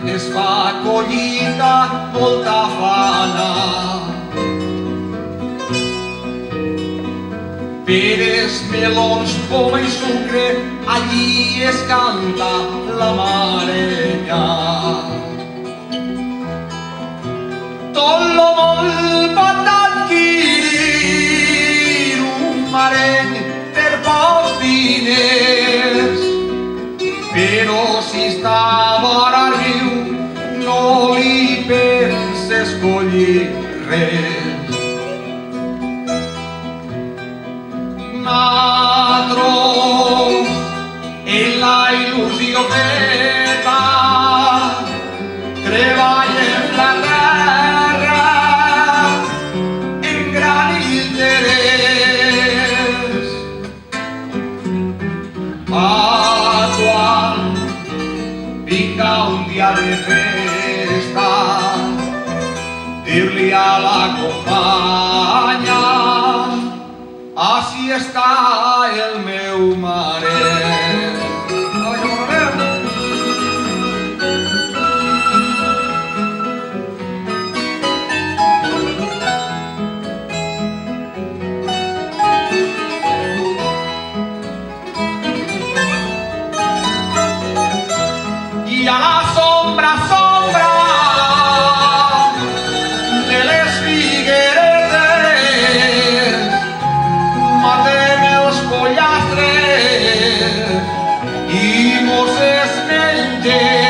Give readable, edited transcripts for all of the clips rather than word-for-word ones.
es fa collita molta fana. Peres, melons, poma i sucre, allí es canta la marenya. Tot lo món pot adquirir un mareny per pocs diners, però si està vora riu no li penses collir res. Nosaltres, en la il·lusió feta, treballem la terra en gran interès. Quan vinga un dia de festa, dir-li a la companya: així està el meu mareny. I a la sombra, sombra de les figueretes, matem els pollastres i mos es mengem.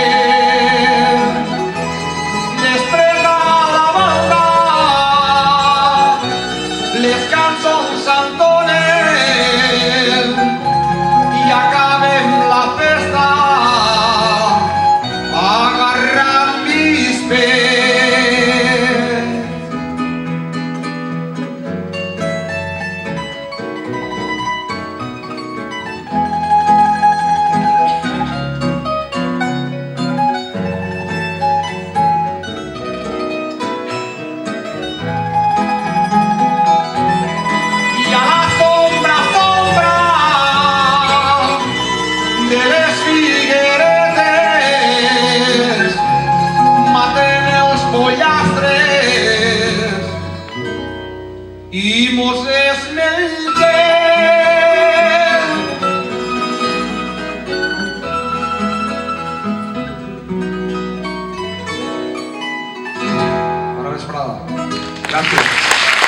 Després a la banda les cançons s'entonen i acabem la festa agarrant vispes. I mos es mengem. Bona vesprada. Gràcies.